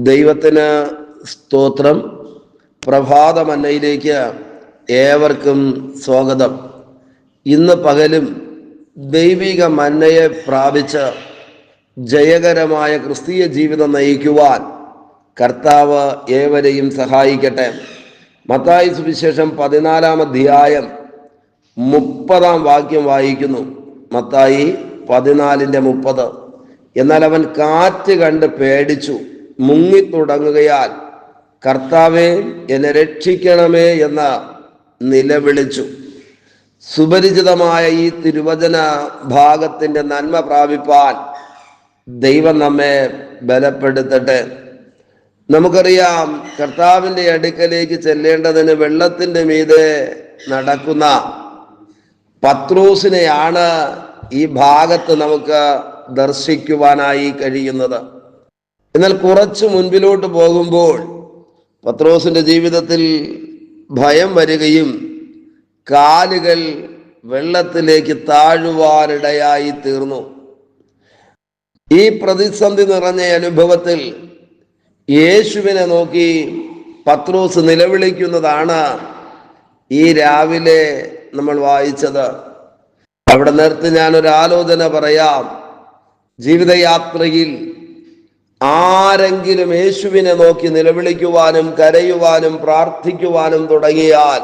ദൈവത്തിന് സ്തോത്രം. പ്രഭാത മന്നയിലേക്ക് ഏവർക്കും സ്വാഗതം. ഇന്ന് പകലും ദൈവിക മന്നയെ പ്രാപിച്ച് ജയകരമായ ക്രിസ്തീയ ജീവിതം നയിക്കുവാൻ കർത്താവ് ഏവരെയും സഹായിക്കട്ടെ. മത്തായി സുവിശേഷം 14-ാം അധ്യായം 30-ാം വാക്യം വായിക്കുന്നു. മത്തായി 14:30. എന്നാൽ അവൻ കാറ്റ് കണ്ട് പേടിച്ചു, മുങ്ങിത്തുടങ്ങുകയാൽ കർത്താവേ, എന്നെ രക്ഷിക്കണമേ എന്ന് നിലവിളിച്ചു. സുപരിചിതമായ ഈ തിരുവചന ഭാഗത്തിന്റെ നന്മ പ്രാപിപ്പാൻ ദൈവം നമ്മെ ബലപ്പെടുത്തട്ടെ. നമുക്കറിയാം, കർത്താവിൻ്റെ അടുക്കലേക്ക് ചെല്ലേണ്ടതിന് വെള്ളത്തിന്റെ മീതെ നടക്കുന്ന പത്രോസിനെയാണ് ഈ ഭാഗത്ത് നമുക്ക് ദർശിക്കുവാനായി കഴിയുന്നത്. എന്നാൽ കുറച്ച് മുൻപിലോട്ട് പോകുമ്പോൾ പത്രോസിന്റെ ജീവിതത്തിൽ ഭയം വരികയും കാലുകൾ വെള്ളത്തിലേക്ക് താഴുവാനിടയായി തീർന്നു. ഈ പ്രതിസന്ധി നിറഞ്ഞ അനുഭവത്തിൽ യേശുവിനെ നോക്കി പത്രോസ് നിലവിളിക്കുന്നതാണ് ഈ രാവിലെ നമ്മൾ വായിച്ചത്. അവിടെ നിർത്തി ഞാനൊരു ആലോചന പറയാം. ജീവിതയാത്രയിൽ ആരെങ്കിലും യേശുവിനെ നോക്കി നിലവിളിക്കുവാനും കരയുവാനും പ്രാർത്ഥിക്കുവാനും തുടങ്ങിയാൽ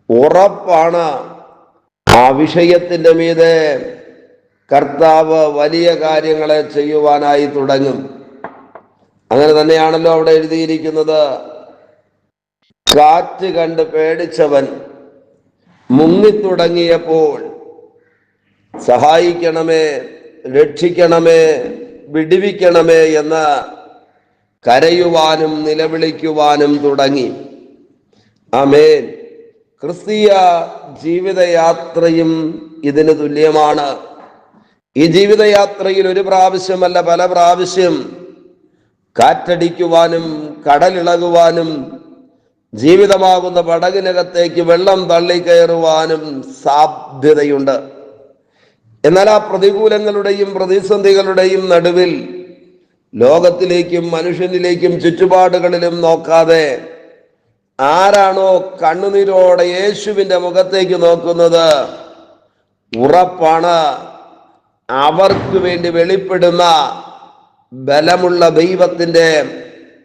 ഉറപ്പാണ് ആ വിഷയത്തിന്റെ മീതെ കർത്താവ് വലിയ കാര്യങ്ങളെ ചെയ്യുവാനായി തുടങ്ങും. അങ്ങനെ തന്നെയാണല്ലോ അവിടെ എഴുതിയിരിക്കുന്നത്. കാറ്റ് കണ്ട് പേടിച്ചവൻ മുങ്ങിത്തുടങ്ങിയപ്പോൾ സഹായിക്കണമേ, രക്ഷിക്കണമേ, വിടുവിക്കണമേ എന്ന് കരയുവാനും നിലവിളിക്കുവാനും തുടങ്ങി. ആമേൻ. ക്രിസ്തീയ ജീവിതയാത്രയും ഇതിന് തുല്യമാണ്. ഈ ജീവിതയാത്രയിൽ ഒരു പ്രാവശ്യമല്ല, പല പ്രാവശ്യം കാറ്റടിക്കുവാനും കടലിളകുവാനും ജീവിതമാകുന്ന പടകിനകത്തേക്ക് വെള്ളം തള്ളിക്കയറുവാനും സാധ്യതയുണ്ട്. എന്നാൽ ആ പ്രതികൂലങ്ങളുടെയും പ്രതിസന്ധികളുടെയും നടുവിൽ ലോകത്തിലേക്കും മനുഷ്യനിലേക്കും ചുറ്റുപാടുകളിലും നോക്കാതെ ആരാണോ കണ്ണുനീരോടെ യേശുവിന്റെ മുഖത്തേക്ക് നോക്കുന്നത്, ഉറപ്പാണ് അവർക്ക് വേണ്ടി വെളിപ്പെടുന്ന ബലമുള്ള ദൈവത്തിന്റെ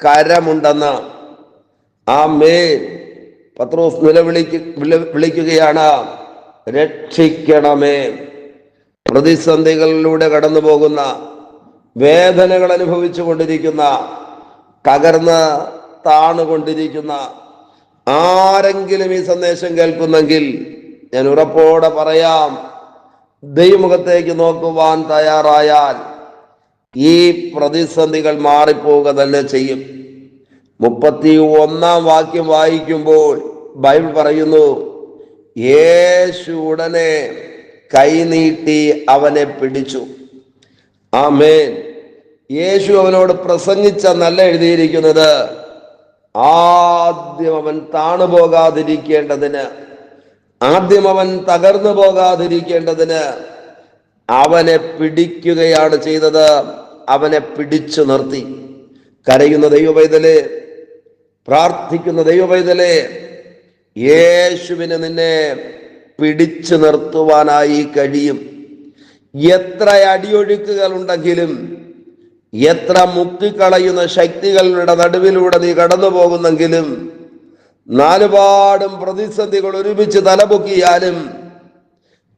കരമുണ്ടെന്ന്. ആമേൻ. പത്രോസ് വിളിക്കുകയാണ്, രക്ഷിക്കണമേ. പ്രതിസന്ധികളിലൂടെ കടന്നു പോകുന്ന, വേദനകൾ അനുഭവിച്ചു കൊണ്ടിരിക്കുന്ന, തകർന്ന് താണുകൊണ്ടിരിക്കുന്ന ആരെങ്കിലും ഈ സന്ദേശം കേൾക്കുന്നെങ്കിൽ ഞാൻ ഉറപ്പോടെ പറയാം, ദൈവമുഖത്തേക്ക് നോക്കുവാൻ തയ്യാറായാൽ ഈ പ്രതിസന്ധികൾ മാറിപ്പോവുക തന്നെ ചെയ്യും. 31-ാം വാക്യം വായിക്കുമ്പോൾ ബൈബിൾ പറയുന്നു, യേശു ഉടനെ കൈനീട്ടി അവനെ പിടിച്ചു. ആമേൻ. യേശു അവനോട് പ്രസംഗിച്ചെന്നല്ല എഴുതിയിരിക്കുന്നത്. ആദ്യം അവൻ താണുപോകാതിരിക്കേണ്ടതിന്, ആദ്യം അവൻ തകർന്നു പോകാതിരിക്കേണ്ടതിന് അവനെ പിടിക്കുകയാണ് ചെയ്തത്. അവനെ പിടിച്ചു നിർത്തി. കരയുന്ന ദൈവപൈതലേ, പ്രാർത്ഥിക്കുന്ന ദൈവപൈതലേ, യേശുവിന് നിന്നെ പിടിച്ചു നിർത്തുവാനായി കഴിയും. എത്ര അടിയൊഴുക്കുകൾ ഉണ്ടെങ്കിലും, എത്ര മുക്കിക്കളയുന്ന ശക്തികളുടെ നടുവിലൂടെ നീ കടന്നു പോകുന്നെങ്കിലും, നാലുപാടും പ്രതിസന്ധികൾ ഒരുമിച്ച് തലപൊക്കിയാലും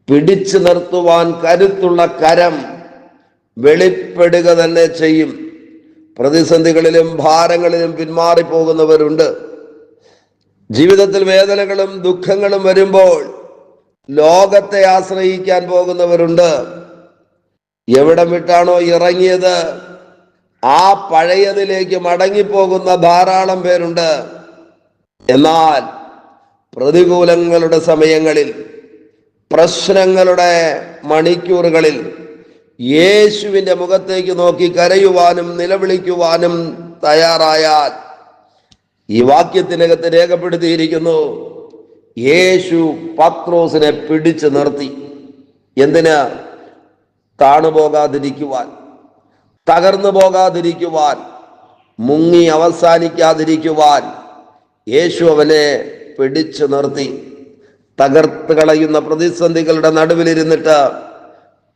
പിടിച്ചു നിർത്തുവാൻ കരുത്തുള്ള കരം വെളിപ്പെടുക തന്നെ ചെയ്യും. പ്രതിസന്ധികളിലും ഭാരങ്ങളിലും പിന്മാറിപ്പോകുന്നവരുണ്ട്. ജീവിതത്തിൽ വേദനകളും ദുഃഖങ്ങളും വരുമ്പോൾ ലോകത്തെ ആശ്രയിക്കാൻ പോകുന്നവരുണ്ട്. എവിടം വിട്ടാണോ ഇറങ്ങിയത് ആ പഴയതിലേക്ക് മടങ്ങിപ്പോകുന്ന ധാരാളം പേരുണ്ട്. എന്നാൽ പ്രതികൂലങ്ങളുടെ സമയങ്ങളിൽ, പ്രശ്നങ്ങളുടെ മണിക്കൂറുകളിൽ യേശുവിന്റെ മുഖത്തേക്ക് നോക്കി കരയുവാനും നിലവിളിക്കുവാനും തയ്യാറായാൽ ഈ വാക്യത്തിനകത്ത് രേഖപ്പെടുത്തിയിരിക്കുന്നു, യേശു പത്രോസിനെ പിടിച്ചു നിർത്തി. എന്തിന്? താണുപോകാതിരിക്കുവാൻ, തകർന്നു പോകാതിരിക്കുവാൻ, മുങ്ങി അവസാനിക്കാതിരിക്കുവാൻ യേശു അവനെ പിടിച്ചു നിർത്തി. തകർത്ത് കളയുന്ന പ്രതിസന്ധികളുടെ നടുവിലിരുന്നിട്ട്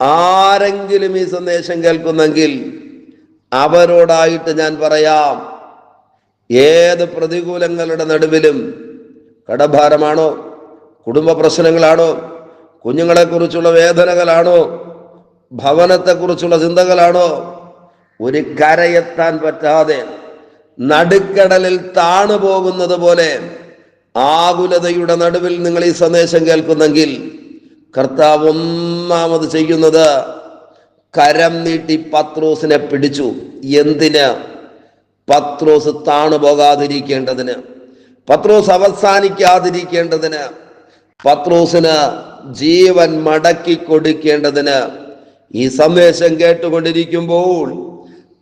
ആരെങ്കിലും ഈ സന്ദേശം കേൾക്കുന്നെങ്കിൽ അവരോടായിട്ട് ഞാൻ പറയാം, ഏത് പ്രതികൂലങ്ങളുടെ നടുവിലും, കടഭാരമാണോ, കുടുംബ പ്രശ്നങ്ങളാണോ, കുഞ്ഞുങ്ങളെക്കുറിച്ചുള്ള വേദനകളാണോ, ഭവനത്തെക്കുറിച്ചുള്ള ചിന്തകളാണോ, ഒരു കരയെത്താൻ പറ്റാതെ നടുക്കടലിൽ താണു പോകുന്നത് പോലെ ആകുലതയുടെ നടുവിൽ നിങ്ങൾ ഈ സന്ദേശം കേൾക്കുന്നെങ്കിൽ കർത്താവ് ഒന്നാമത് ചെയ്യുന്നത് കരം നീട്ടി പത്രോസിനെ പിടിച്ചു. എന്തിന്? പത്രോസ് താണു പോകാതിരിക്കേണ്ടതിന്, പത്രോസ് അവസാനിക്കാതിരിക്കേണ്ടതിന്, പത്രോസിന് ജീവൻ മടക്കി കൊടുക്കേണ്ടതിന്. ഈ സന്ദേശം കേട്ടുകൊണ്ടിരിക്കുമ്പോൾ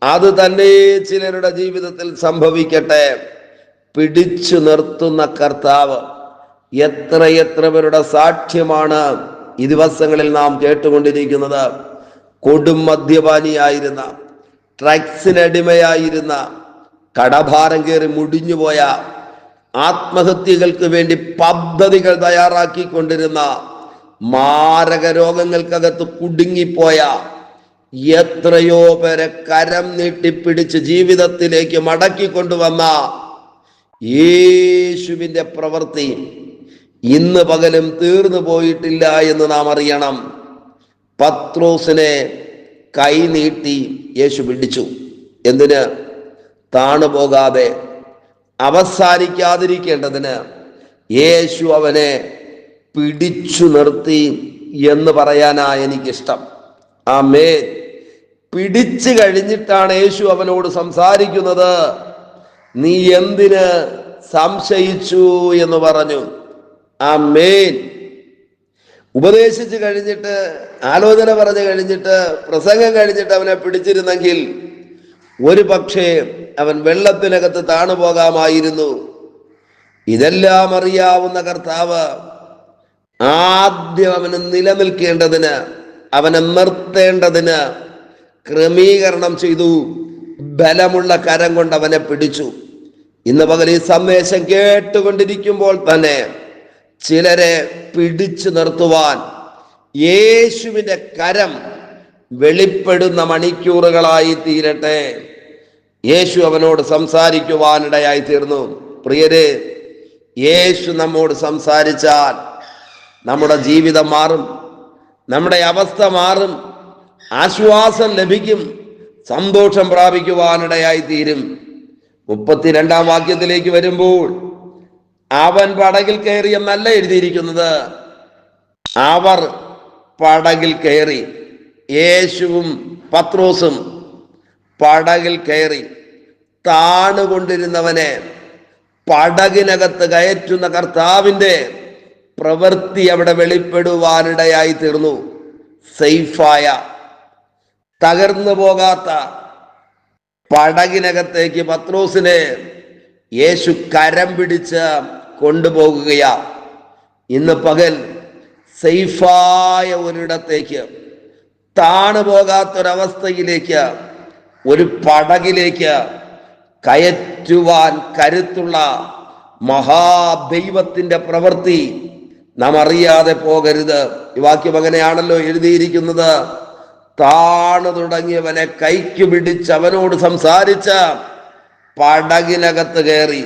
അത് തന്നെ ചിലരുടെ ജീവിതത്തിൽ സംഭവിക്കട്ടെ. പിടിച്ചു നിർത്തുന്ന കർത്താവ്. എത്ര പേരുടെ സാക്ഷ്യമാണ് ഈ ദിവസങ്ങളിൽ നാം കേട്ടുകൊണ്ടിരിക്കുന്നത്. കൊടും മദ്യപാനിയായിരുന്ന, ഡ്രഗ്സിനടിമയായിരുന്ന, കടഭാരം കയറി മുടിഞ്ഞുപോയ, ആത്മഹത്യകൾക്ക് വേണ്ടി പദ്ധതികൾ തയ്യാറാക്കിക്കൊണ്ടിരുന്ന, മാരക രോഗങ്ങൾക്കകത്ത് കുടുങ്ങിപ്പോയ എത്രയോ പേരെ കരം നീട്ടിപ്പിടിച്ച് ജീവിതത്തിലേക്ക് മടക്കിക്കൊണ്ടുവന്ന യേശുവിൻ്റെ പ്രവൃത്തി ഇന്ന് പകലും തീർന്നു പോയിട്ടില്ല എന്ന് നാം അറിയണം. പത്രോസിനെ കൈനീട്ടി യേശു പിടിച്ചു. എന്തിന്? താണുപോകാതെ അവസാനിക്കാതിരിക്കേണ്ടതിന് യേശു അവനെ പിടിച്ചു നിർത്തി എന്ന് പറയാനാ എനിക്കിഷ്ടം. ആമേൻ. പിടിച്ചു കഴിഞ്ഞിട്ടാണ് യേശു അവനോട് സംസാരിക്കുന്നത്. നീ എന്തിന് സംശയിച്ചു എന്ന് പറഞ്ഞു. ആമേൻ. ഉപദേശിച്ചു കഴിഞ്ഞിട്ട്, ആലോചന പറഞ്ഞു കഴിഞ്ഞിട്ട്, പ്രസംഗം കഴിഞ്ഞിട്ട് അവനെ പിടിച്ചിരുന്നെങ്കിൽ ഒരു പക്ഷേ അവൻ വെള്ളത്തിനകത്ത് താണുപോകാമായിരുന്നു. ഇതെല്ലാം അറിയാവുന്ന കർത്താവ് ആദ്യം അവന് നിലനിൽക്കേണ്ടതിന്, അവനെ നിർത്തേണ്ടതിന് ക്രമീകരണം ചെയ്തു. ബലമുള്ള കരം കൊണ്ട് അവനെ പിടിച്ചു. ഇന്ന് പകൽ ഈ സന്ദേശം കേട്ടുകൊണ്ടിരിക്കുമ്പോൾ തന്നെ ചിലരെ പിടിച്ചു നിർത്തുവാൻ യേശുവിൻ്റെ കരം വെളിപ്പെടുന്ന മണിക്കൂറുകളായി തീരട്ടെ. യേശു അവനോട് സംസാരിക്കുവാനിടയായി തീർന്നു. പ്രിയരെ, യേശു നമ്മോട് സംസാരിച്ചാൽ നമ്മുടെ ജീവിതം മാറും, നമ്മുടെ അവസ്ഥ മാറും, ആശ്വാസം ലഭിക്കും, സന്തോഷം പ്രാപിക്കുവാനിടയായി തീരും. 32-ാം വാക്യത്തിലേക്ക് വരുമ്പോൾ അവൻ പടകിൽ കയറി എന്നല്ല എഴുതിയിരിക്കുന്നത്. അവർ പടകിൽ കയറി. യേശുവും പത്രോസും പടകിൽ കയറി. താണുകൊണ്ടിരുന്നവനെ പടകിനകത്ത് കയറ്റുന്ന കർത്താവിൻ്റെ പ്രവൃത്തി അവിടെ വെളിപ്പെടുവാനിടയായി തീർന്നു. സേഫായ, തകർന്നു പോകാത്ത പടകിനകത്തേക്ക് പത്രോസിനെ യേശു കരം പിടിച്ച് കൊണ്ടുപോകുകയാ. ഇന്ന് പകൽ സേഫായ ഒരിടത്തേക്ക്, താണുപോകാത്തൊരവസ്ഥയിലേക്ക്, ഒരു പടകിലേക്ക് കയറ്റുവാൻ കരുത്തുള്ള മഹാദൈവത്തിന്റെ പ്രവൃത്തി നാം അറിയാതെ പോകരുത്. ഈ വാക്യം അങ്ങനെയാണല്ലോ എഴുതിയിരിക്കുന്നത്. താണു തുടങ്ങിയവനെ കൈക്ക് പിടിച്ച് അവനോട് സംസാരിച്ച പടകിനകത്ത് കയറി.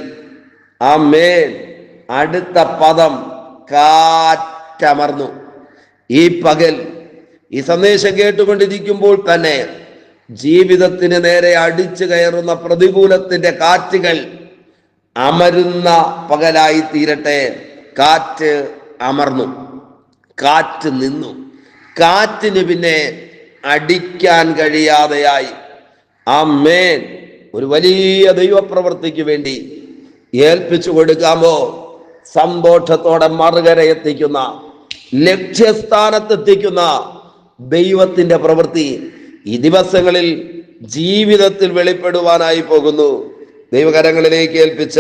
ആമേൻ. അടുത്ത പദം കാറ്റമർന്നു. ഈ പകൽ ഈ സന്ദേശം കേട്ടുകൊണ്ടിരിക്കുമ്പോൾ തന്നെ ജീവിതത്തിന് നേരെ അടിച്ചു കയറുന്ന പ്രതികൂലത്തിന്റെ കാറ്റുകൾ അമരുന്ന പകലായി തീരട്ടെ. കാറ്റ് അമർന്നു, കാറ്റ് നിന്നു, കാറ്റിന് പിന്നെ അടിക്കാൻ കഴിയാതെയായി. ആമേൻ. ഒരു വലിയ ദൈവപ്രവൃത്തിക്ക് വേണ്ടി ഏൽപ്പിച്ചു കൊടുക്കാമോ? സന്തോഷത്തോടെ മറുകര എത്തിക്കുന്ന, ലക്ഷ്യസ്ഥാനത്തെത്തിക്കുന്ന ദൈവത്തിന്റെ പ്രവൃത്തി ഈ ദിവസങ്ങളിൽ ജീവിതത്തിൽ വെളിപ്പെടുവാനായി പോകുന്നു. ദൈവകരങ്ങളിലേക്ക് ഏൽപ്പിച്ച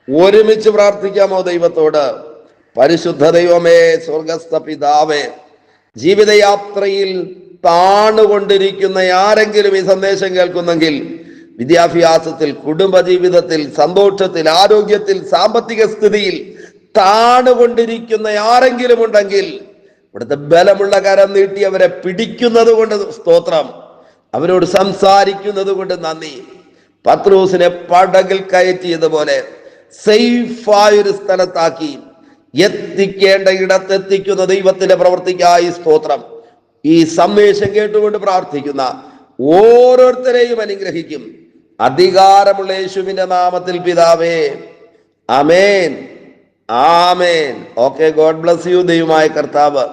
ഒരുമിച്ച് പ്രാർത്ഥിക്കാമോ ദൈവത്തോട്? പരിശുദ്ധ ദൈവമേ, സ്വർഗസ്ഥ പിതാവേ, ജീവിതയാത്രയിൽ താണുകൊണ്ടിരിക്കുന്ന ആരെങ്കിലും ഈ സന്ദേശം കേൾക്കുന്നെങ്കിൽ വിദ്യാഭ്യാസത്തിൽ, കുടുംബജീവിതത്തിൽ, സന്തോഷത്തിൽ, ആരോഗ്യത്തിൽ, സാമ്പത്തിക സ്ഥിതിയിൽ താണുകൊണ്ടിരിക്കുന്ന ആരെങ്കിലും ഉണ്ടെങ്കിൽ ഇവിടുത്തെ ബലമുള്ള കരം നീട്ടി അവരെ പിടിക്കുന്നത് കൊണ്ട് സ്തോത്രം, അവരോട് സംസാരിക്കുന്നത് കൊണ്ട് നന്ദി. പത്രോസിനെ പടകിൽ കയറ്റിയതുപോലെ സേഫായൊരു സ്ഥലത്താക്കി എത്തിക്കേണ്ട ഇടത്തെത്തിക്കുന്ന ദൈവത്തിന്റെ പ്രവൃത്തിക്കായി സ്തോത്രം. ഈ സന്ദേശം കേട്ടുകൊണ്ട് പ്രാർത്ഥിക്കുന്ന ഓരോരുത്തരെയും അനുഗ്രഹിക്കും. അധികാരമുള്ള യേശുവിന്റെ നാമത്തിൽ പിതാവേ, ആമേൻ, ആമേൻ. Okay, God bless you. ദൈവമായ കർത്താവ്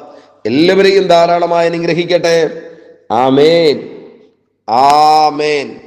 എല്ലാവരെയും ധാരാളമായി അനുഗ്രഹിക്കട്ടെ. ആമേൻ, ആമേൻ.